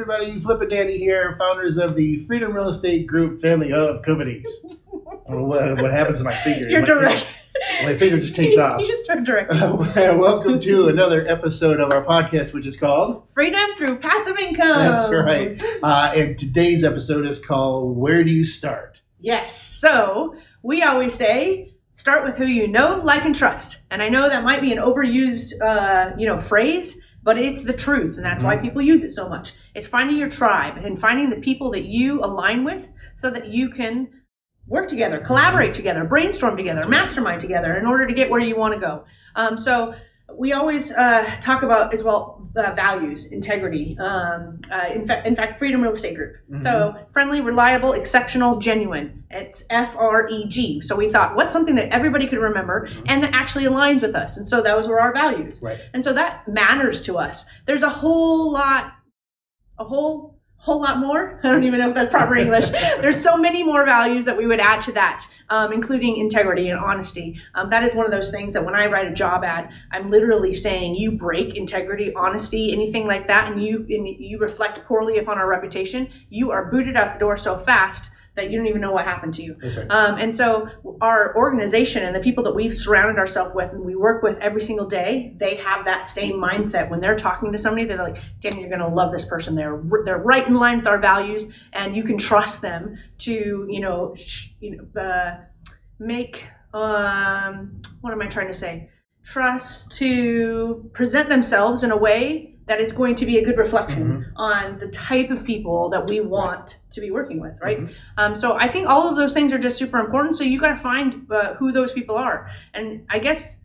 everybody. Flip and Danny here, founders of the Freedom Real Estate Group family of companies. What happens to my finger? You're direct. My finger just takes off. You just start directing. Welcome to another episode of our podcast, which is called Freedom Through Passive Income. That's right. And today's episode is called Where Do You Start? Yes. So we always say, start with who you know, like, and trust. And I know that might be an overused, phrase, but it's the truth. And that's why people use it so much. It's finding your tribe and finding the people that you align with so that you can work together, collaborate together, brainstorm together, mastermind together in order to get where you want to go. So we always talk about as well values, integrity. In fact, Freedom Real Estate Group. So friendly, reliable, exceptional, genuine. It's FREG. So we thought, what's something that everybody could remember and that actually aligns with us? And so those were our values. Right. And so that matters to us. There's a whole lot more. I don't even know if that's proper English. There's so many more values that we would add to that, including integrity and honesty. That is one of those things that when I write a job ad, I'm literally saying you break integrity, honesty, anything like that, and you reflect poorly upon our reputation, you are booted out the door so fast that you don't even know what happened to you. That's right. And so our organization and the people that we've surrounded ourselves with and we work with every single day, they have that same mindset. When they're talking to somebody, they're like, Danny, you're gonna love this person. They're right in line with our values, and you can trust them to, make, what am I trying to say? Trust to present themselves in a way that is going to be a good reflection on the type of people that we want to be working with, right? So I think all of those things are just super important. So you got to find who those people are. And I guess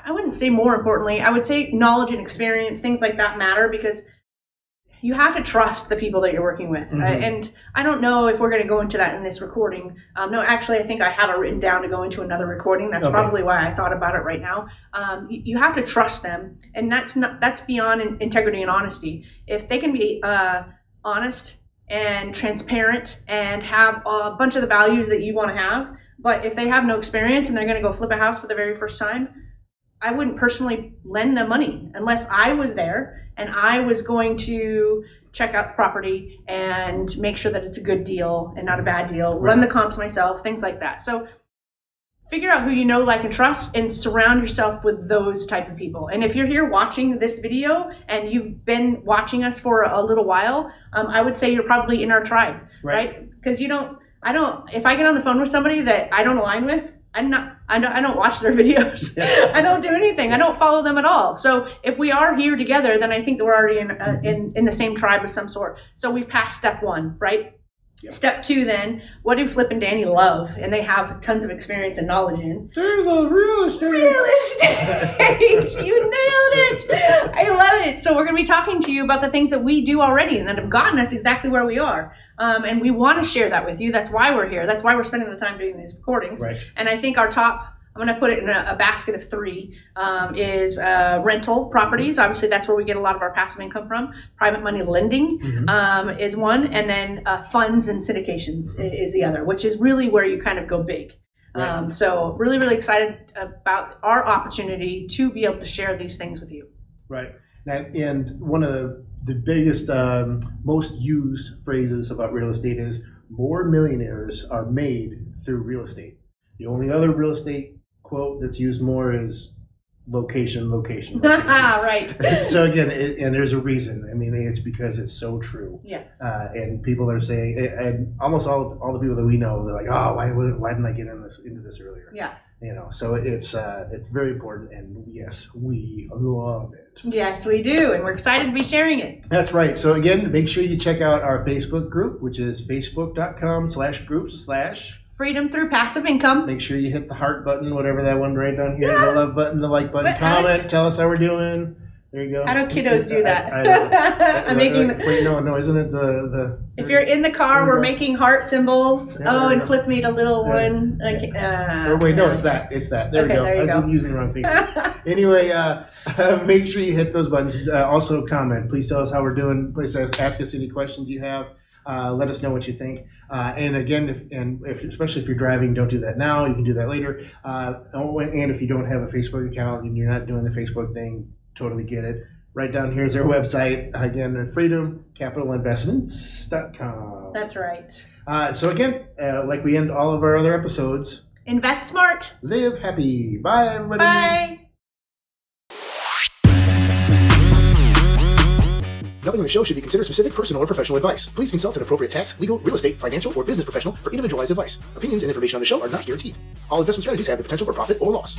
I wouldn't say more importantly, I would say knowledge and experience, things like that matter, because you have to trust the people that you're working with. And I don't know if we're going to go into that in this recording. No, actually, I think I have it written down to go into another recording. That's probably why I thought about it right now. You have to trust them, and that's beyond integrity and honesty. If they can be honest and transparent and have a bunch of the values that you want to have, but if they have no experience and they're going to go flip a house for the very first time, I wouldn't personally lend them money unless I was there and I was going to check out the property and make sure that it's a good deal and not a bad deal, run the comps myself, things like that. So figure out who you know, like, and trust, and surround yourself with those type of people. And if you're here watching this video and you've been watching us for a little while, I would say you're probably in our tribe, right? Because if I get on the phone with somebody that I don't align with, I don't watch their videos. I don't do anything. I don't follow them at all. So if we are here together, then I think that we're already in the same tribe of some sort. So we've passed step one, right? Yep. Step two, then, what do Flip and Danny love? And they have tons of experience and knowledge in. They love real estate. Real estate! You nailed it! I love it. So we're going to be talking to you about the things that we do already and that have gotten us exactly where we are. And we want to share that with you. That's why we're here. That's why we're spending the time doing these recordings. Right. And I think our top, I'm going to put it in a basket of three, is rental properties. Obviously, that's where we get a lot of our passive income from. Private money lending is one. And then funds and syndications is the other, which is really where you kind of go big. Right. So really, really excited about our opportunity to be able to share these things with you. Right. And one of the biggest, most used phrases about real estate is more millionaires are made through real estate. The only other real estate quote that's used more is location. Right. So again, and there's a reason. I mean, it's because it's so true. Yes. And people are saying, and almost all the people that we know, they're like, oh, why didn't I get into this earlier? Yeah. So it's very important, and yes, we love it. Yes, we do, and we're excited to be sharing it. That's right. So again, make sure you check out our Facebook group, which is facebook.com/groups/ Freedom Through Passive Income. Make sure you hit the heart button, whatever that one right down here, the love button, the like button, comment, tell us how we're doing. There you go. How do kiddos do that? I'm making. Wait, no, isn't it the? If you're in the car, we're making heart symbols. And Flip made a little one. Or wait, no, it's that. There we go. There you I was using the wrong finger. Anyway, make sure you hit those buttons. Also, comment. Please tell us how we're doing. Please ask us any questions you have. Let us know what you think. And again, especially if you're driving, don't do that now. You can do that later. And if you don't have a Facebook account and you're not doing the Facebook thing, totally get it. Right down here is our website. Again, freedomcapitalinvestments.com. That's right. So again, like we end all of our other episodes, Invest smart. live happy. Bye, everybody. Bye. Nothing in the show should be considered specific, personal, or professional advice. Please consult an appropriate tax, legal, real estate, financial, or business professional for individualized advice. Opinions and information on the show are not guaranteed. All investment strategies have the potential for profit or loss.